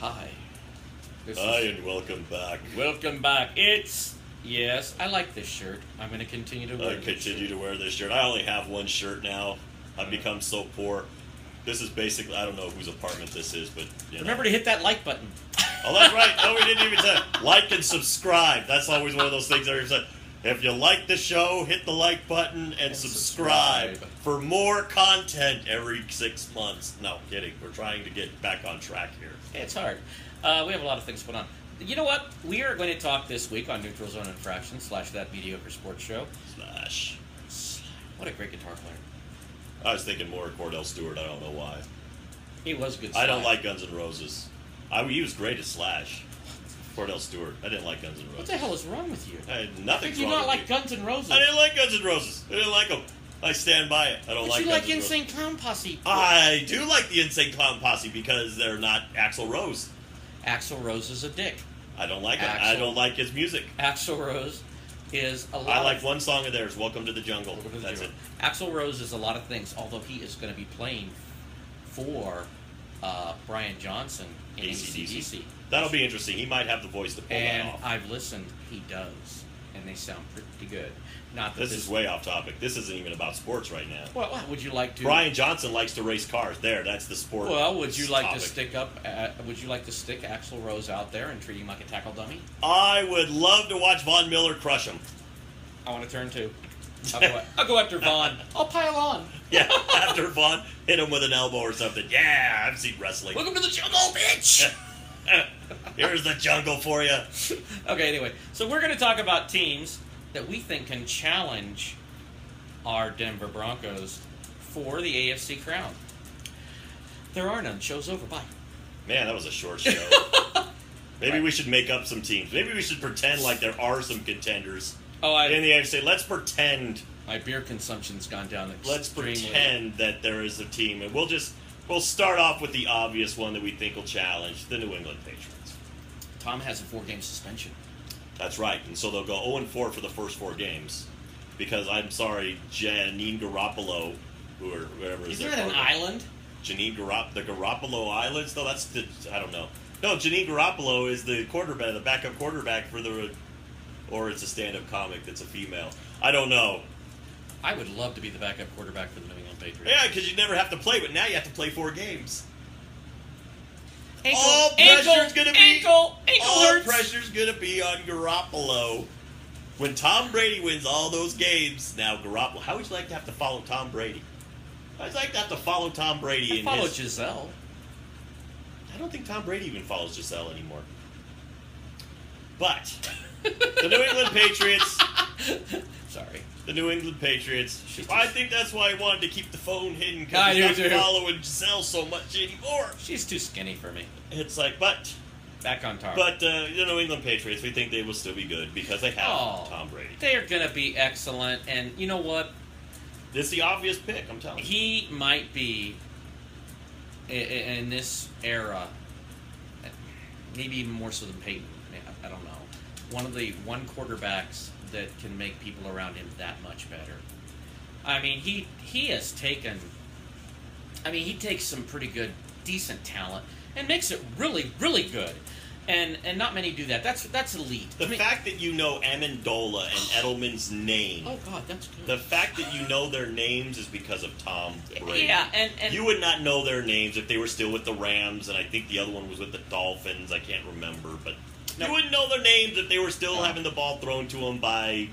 Hi. Hi, and welcome back. Welcome back. Yes, I like this shirt. I'm going to continue to wear to wear this shirt. I only have one shirt now. I've become so poor. This is basically, I don't know whose apartment this is, but remember to hit that like button. Oh, that's right. No, we didn't even say like and subscribe. That's always one of those things that are said. If you like the show, hit the like button and subscribe for more content every 6 months. No, kidding. We're trying to get back on track here. It's hard. We have a lot of things going on. You know what? We are going to talk this week on NeutralZone Infraction / that Mediocre Sports Show. What a great guitar player. I was thinking more of Cordell Stewart. I don't know why. He was good. I don't like Guns N' Roses. He was great at Slash. Cordell Stewart. I didn't like Guns N' Roses. What the hell is wrong with you? Nothing. Did you not like Guns N' Roses? I didn't like Guns N' Roses. I didn't like them. I stand by it. I don't like Guns N' Roses. But you like Insane Clown Posse. I do like the Insane Clown Posse because they're not Axl Rose. Axl Rose is a dick. I don't like it. I don't like his music. Axl Rose is a lot. I like one song of theirs, Welcome to the Jungle. That's it. Axl Rose is a lot of things, although he is going to be playing for Brian Johnson in AC/DC. That'll be interesting. He might have the voice to pull that off. And I've listened. He does. And they sound pretty good. Not that this is way off topic. This isn't even about sports right now. Well, would you like to... Brian Johnson likes to race cars. That's the sport. Well, would you like to stick Axl Rose out there and treat him like a tackle dummy? I would love to watch Von Miller crush him. I want to turn two. I'll go after Von. I'll pile on. Yeah, after Von, hit him with an elbow or something. Yeah, I've seen wrestling. Welcome to the jungle, bitch! Here's the jungle for you. Okay, anyway. So we're going to talk about teams that we think can challenge our Denver Broncos for the AFC crown. There are none. Show's over. Bye. Man, that was a short show. Maybe we should make up some teams. Maybe we should pretend like there are some contenders in the AFC. Let's pretend. My beer consumption's gone down extremely. Let's pretend that there is a team, and we'll start off with the obvious one that we think will challenge the New England Patriots. Tom has a 4-game suspension. That's right, and so they'll go 0-4 for the first 4 games. Because, I'm sorry, Janine Garoppolo, or whatever is Isn't that an island? The Garoppolo Islands? No, I don't know. No, Janine Garoppolo is the quarterback, the backup quarterback for or it's a stand-up comic that's a female. I don't know. I would love to be the backup quarterback for the New England Patriots. Yeah, because you never have to play, but now you have to play 4 games. Ankle, all pressure's going to be on Garoppolo. When Tom Brady wins all those games, now Garoppolo. How would you like to have to follow Tom Brady? I'd like to have to follow Tom Brady. Giselle. I don't think Tom Brady even follows Giselle anymore. But the New England Patriots. Sorry. The New England Patriots. I think that's why I wanted to keep the phone hidden, because he's not following Giselle so much anymore. She's too skinny for me. It's like, but back on target. But the New England Patriots, we think they will still be good because they have Tom Brady. They are going to be excellent, and you know what? It's the obvious pick, I'm telling you. He might be, in this era, maybe even more so than Peyton. I don't know. One quarterbacks that can make people around him that much better. I mean, he has taken. I mean, he takes some pretty good, decent talent and makes it really, really good. And not many do that. That's elite. The fact that you know Amendola and Edelman's name. Oh God, that's good. The fact that you know their names is because of Tom Brady. Yeah, and you would not know their names if they were still with the Rams, and I think the other one was with the Dolphins. I can't remember, but you wouldn't know their names if they were still having the ball thrown to them by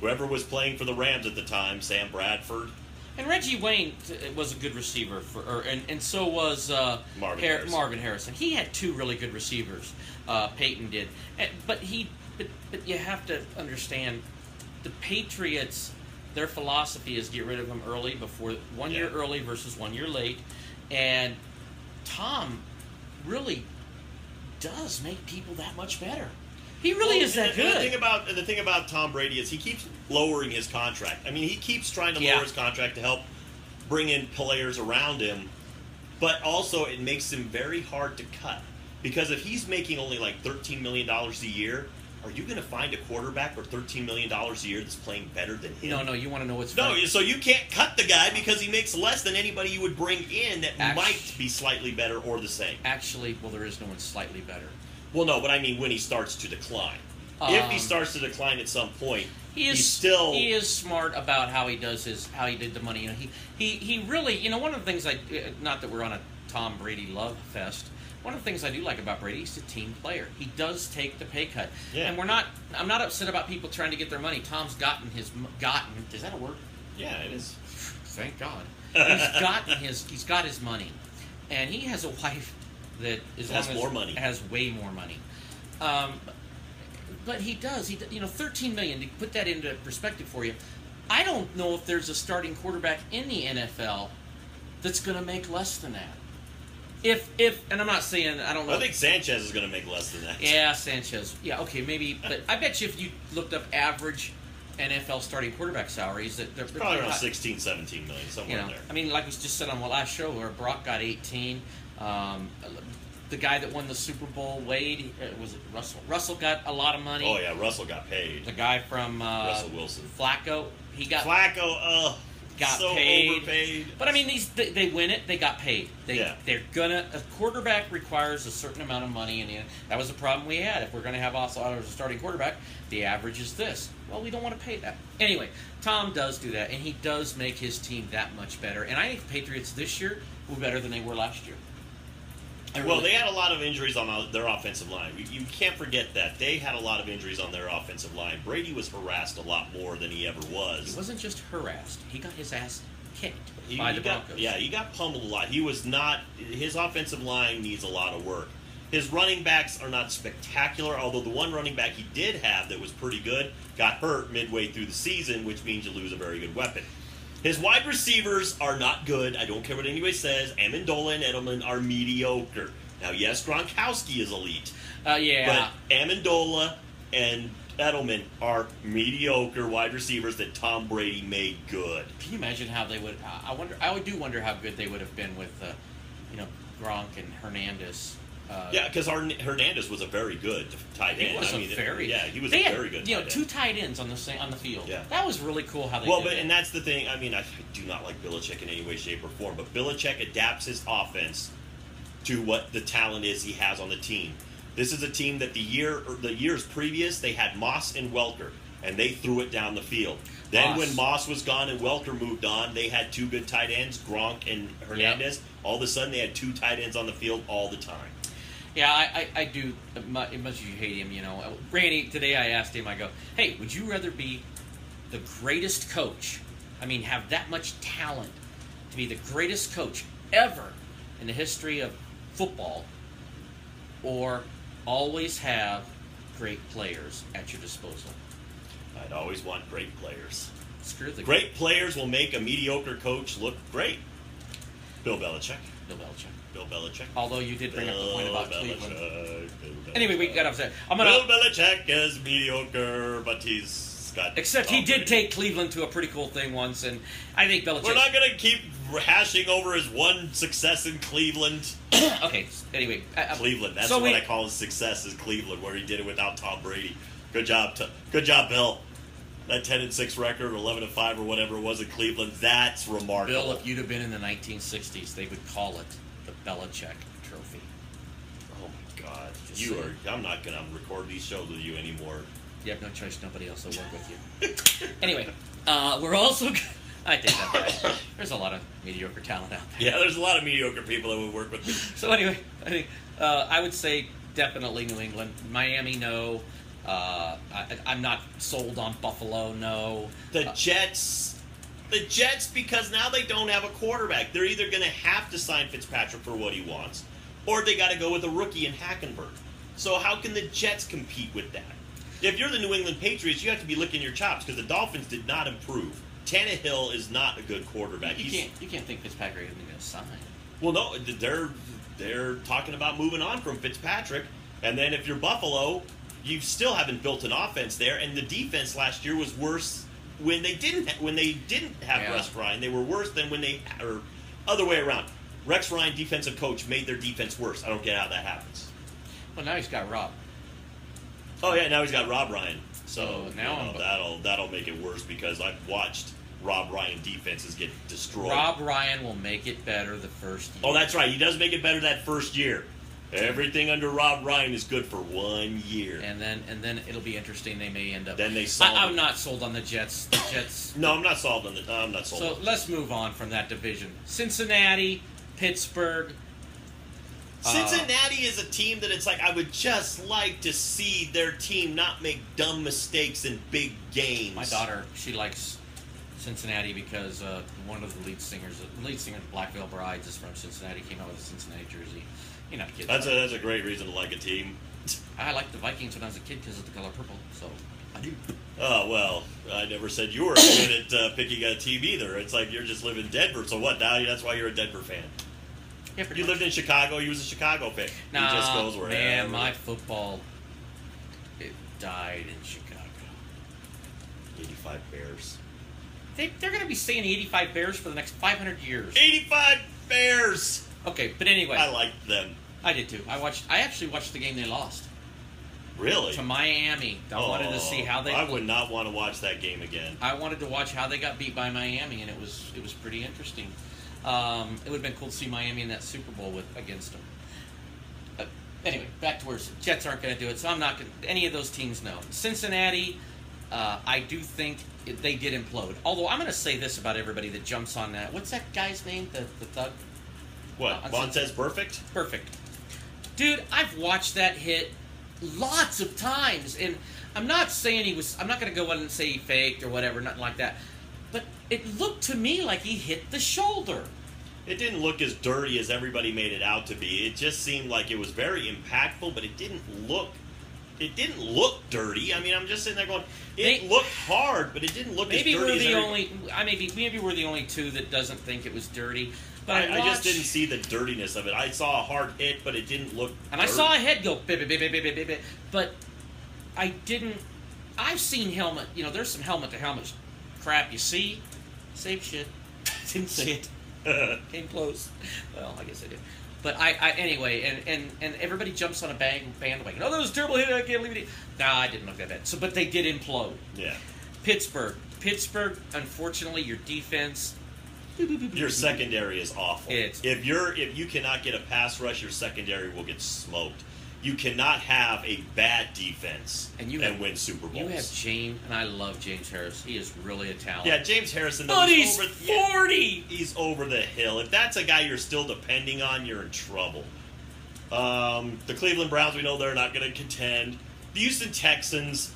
whoever was playing for the Rams at the time, Sam Bradford. And Reggie Wayne was a good receiver, and so was Marvin Harrison. He had 2 really good receivers. Peyton did, but you have to understand, the Patriots, their philosophy is get rid of him early, before 1 year early versus 1 year late, and Tom really does make people that much better. He really is that good. The thing about Tom Brady is he keeps lowering his contract. I mean, he keeps trying to lower his contract to help bring in players around him, but also it makes him very hard to cut. Because if he's making only like $13 million a year, Are you going to find a quarterback for $13 million a year that's playing better than him? No, you want to know what's No, funny? so you can't cut the guy because he makes less than anybody you would bring in that might be slightly better or the same. Actually, well, there is no one slightly better. Well, no, but I mean when he starts to decline. If he starts to decline at some point, he is smart about how he did the money. He really, one of the things not that we're on a Tom Brady love fest. One of the things I do like about Brady, he's a team player. He does take the pay cut, and I'm not upset about people trying to get their money. Tom's gotten. Is that a word? Yeah, it is. Thank God. He's got his money, and he has a wife that has way more money. But he does. $13 million. To put that into perspective for you, I don't know if there's a starting quarterback in the NFL that's going to make less than that. And I'm not saying I don't know. I think Sanchez is going to make less than that. Yeah, Sanchez. Yeah, okay, maybe. But I bet you if you looked up average NFL starting quarterback salaries, that they're probably around 16, 17 million, somewhere in there. I mean, like we just said on the last show, where Brock got 18. The guy that won the Super Bowl, Wade, was it Russell? Russell got a lot of money. Oh yeah, Russell got paid. The guy from Russell Wilson, Flacco, got so paid. Overpaid. But I mean, they win it, they got paid. A quarterback requires a certain amount of money, and that was the problem we had. If we're going to have Osweiler as a starting quarterback, the average is this. Well, we don't want to pay that. Anyway, Tom does do that, and he does make his team that much better. And I think the Patriots this year were better than they were last year. Well, they had a lot of injuries on their offensive line. You can't forget that. They had a lot of injuries on their offensive line. Brady was harassed a lot more than he ever was. He wasn't just harassed. He got his ass kicked by the Broncos. He got pummeled a lot. His offensive line needs a lot of work. His running backs are not spectacular, although the one running back he did have that was pretty good got hurt midway through the season, which means you lose a very good weapon. His wide receivers are not good. I don't care what anybody says. Amendola and Edelman are mediocre. Now, yes, Gronkowski is elite. But Amendola and Edelman are mediocre wide receivers that Tom Brady made good. Can you imagine how they would? I do wonder how good they would have been with, Gronk and Hernandez. Because Hernandez was a very good tight end. He was a very good tight end. Two tight ends on the field. Yeah. That was really cool how they did that. And that's the thing. I mean, I do not like Belichick in any way, shape, or form, but Belichick adapts his offense to what the talent is he has on the team. This is a team that the years previous, they had Moss and Welker, and they threw it down the field. Then when Moss was gone and Welker moved on, they had two good tight ends, Gronk and Hernandez. Yep. All of a sudden, they had two tight ends on the field all the time. Yeah, I do, as much as you hate him, Randy, today I asked him, I go, hey, would you rather be the greatest coach, have that much talent to be the greatest coach ever in the history of football, or always have great players at your disposal? I'd always want great players. Screw the great players will make a mediocre coach look great. Bill Belichick. Although you did bring up the point about Cleveland. Anyway, we got upset. Bill Belichick is mediocre, but he's got... Except he did take Cleveland to a pretty cool thing once, and I think Belichick... We're not going to keep hashing over his one success in Cleveland. Okay, anyway. Cleveland. That's what I call his success, is Cleveland, where he did it without Tom Brady. Good job, Bill. That 10-6 record, 11-5, or whatever it was in Cleveland, that's remarkable. Bill, if you'd have been in the 1960s, they would call it the Belichick Trophy. Oh my God! I'm not going to record these shows with you anymore. You have no choice. Nobody else will work with you. Anyway, we're also. I take that back. There's a lot of mediocre talent out there. Yeah, there's a lot of mediocre people that would work with me. So anyway, I think I would say definitely New England. Miami, no. I'm not sold on Buffalo, no. The Jets, because now they don't have a quarterback. They're either going to have to sign Fitzpatrick for what he wants, or they got to go with a rookie in Hackenberg. So how can the Jets compete with that? If you're the New England Patriots, you have to be licking your chops, because the Dolphins did not improve. Tannehill is not a good quarterback. You can't think Fitzpatrick isn't going to sign. Well, no, they're talking about moving on from Fitzpatrick, and then if you're Buffalo, you still haven't built an offense there, and the defense last year was worse when they didn't have Rex Ryan. They were worse than when they, or other way around. Rex Ryan, defensive coach, made their defense worse. I don't get how that happens. Well, now he's got Rob. Oh yeah, now he's got Rob Ryan. So now that'll make it worse because I've watched Rob Ryan defenses get destroyed. Rob Ryan will make it better the first year. Oh, that's right. He does make it better that first year. Everything under Rob Ryan is good for 1 year. And then it'll be interesting. They may end up. Then they solve I'm not sold on the Jets. The Jets. No, I'm not sold on the. I'm not sold. So let's move on from that division. Cincinnati, Pittsburgh. Cincinnati is a team that it's like I would just like to see their team not make dumb mistakes in big games. My daughter, she likes Cincinnati because one of the lead singer of Black Veil Brides is from Cincinnati. Came out with a Cincinnati jersey. You know, kids. That's a great reason to like a team. I liked the Vikings when I was a kid because of the color purple. So I do. Oh well, I never said you were good at picking a team either. It's like you're just living in Denver. So what? Now that's why you're a Denver fan. Yeah, you lived in Chicago. You was a Chicago fan. Nah, he just goes wherever. Man, my football, it died in Chicago. 85 Bears. They're going to be saying 85 Bears for the next 500 years. 85 Bears. Okay, but anyway, I liked them. I did too. I actually watched the game they lost. Really? To Miami. I wanted to see how they. I would not want to watch that game again. I wanted to watch how they got beat by Miami, and it was pretty interesting. It would have been cool to see Miami in that Super Bowl against them. Anyway, back to where Jets aren't going to do it, so I'm not going to. Any of those teams, no. Cincinnati, I do think they did implode. Although I'm going to say this about everybody that jumps on that. What's that guy's name? The thug? What? Montez Perfect? Perfect. Dude, I've watched that hit lots of times, and I'm not saying he was. I'm not going to go on and say he faked or whatever, nothing like that. But it looked to me like he hit the shoulder. It didn't look as dirty as everybody made it out to be. It just seemed like it was very impactful, but it didn't look dirty. I mean, I'm just sitting there going, it looked hard, but it didn't look as dirty as maybe we're the only two that doesn't think it was dirty. But I just didn't see the dirtiness of it. I saw a hard hit, but it didn't look And dirty. I saw a head go, but I didn't. I've seen helmet. You know, there's some helmet-to-helmet crap you see. Same shit. Didn't say it. Came close. Well, I guess I did. But I anyway, and everybody jumps on a bandwagon. Oh, that was a terrible hit. I can't believe it. Nah, I didn't look that bad. So, but they did implode. Yeah. Pittsburgh, unfortunately, your defense. Your secondary is awful. If you cannot get a pass rush, your secondary will get smoked. You cannot have a bad defense and win Super Bowls. You have James, and I love James Harris. He is really a talent. Yeah, James Harrison. But he's 40. He's over the hill. If that's a guy you're still depending on, you're in trouble. The Cleveland Browns, we know they're not going to contend. The Houston Texans,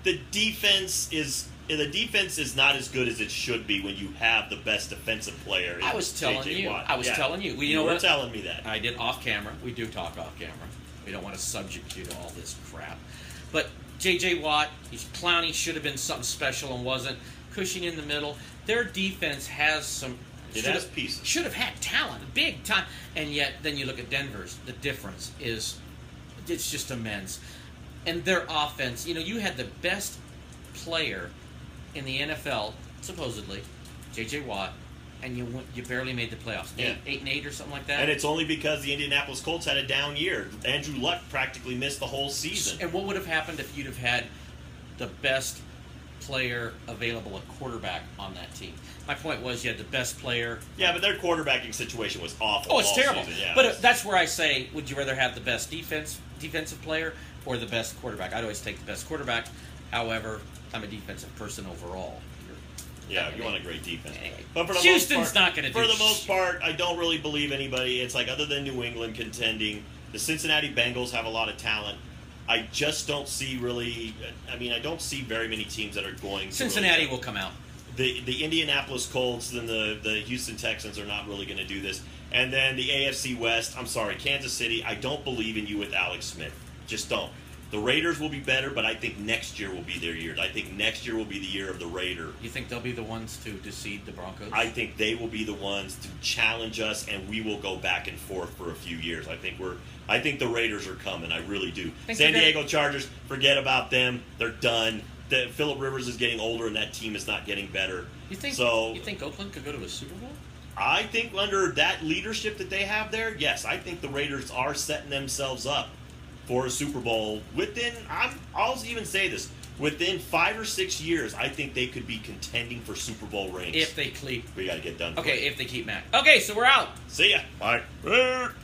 the defense is not as good as it should be when you have the best defensive player. I was telling you. Telling you. You were telling me that. I did off camera. We do talk off camera. We don't want to subject you to all this crap. But J.J. Watt, he's clowny, should have been something special and wasn't. Cushing in the middle. Their defense has some... It has pieces. Should have had talent, big time. And yet, then you look at Denver's. The difference is, it's just immense. And their offense, you had the best player in the NFL, supposedly, J.J. Watt, and you barely made the playoffs. 8-8 or something like that. And it's only because the Indianapolis Colts had a down year. Andrew Luck practically missed the whole season. And what would have happened if you'd have had the best player available at quarterback on that team? My point was you had the best player. Yeah, but their quarterbacking situation was awful. Oh, it's terrible. Yeah, but that's where I say, would you rather have the best defensive player or the best quarterback? I'd always take the best quarterback. However, I'm a defensive person overall. Yeah, you want a great defense. But for the Houston's not going to do For the most part, I don't really believe anybody. It's like other than New England contending, the Cincinnati Bengals have a lot of talent. I just don't see really. I mean, I don't see very many teams that are going. Cincinnati will come out. The Indianapolis Colts and the Houston Texans are not really going to do this. And then the AFC West. I'm sorry, Kansas City. I don't believe in you with Alex Smith. Just don't. The Raiders will be better, but I think next year will be their year. I think next year will be the year of the Raider. You think they'll be the ones to deceive the Broncos? I think they will be the ones to challenge us, and we will go back and forth for a few years. I think the Raiders are coming. I really do. San Diego Chargers, forget about them. They're done. Phillip Rivers is getting older, and that team is not getting better. You think Oakland could go to a Super Bowl? I think under that leadership that they have there, yes. I think the Raiders are setting themselves up for a Super Bowl I'll even say this. Within 5 or 6 years, I think they could be contending for Super Bowl rings. If they keep. We got to get done. Okay, if they keep Mac. Okay, so we're out. See ya. Bye.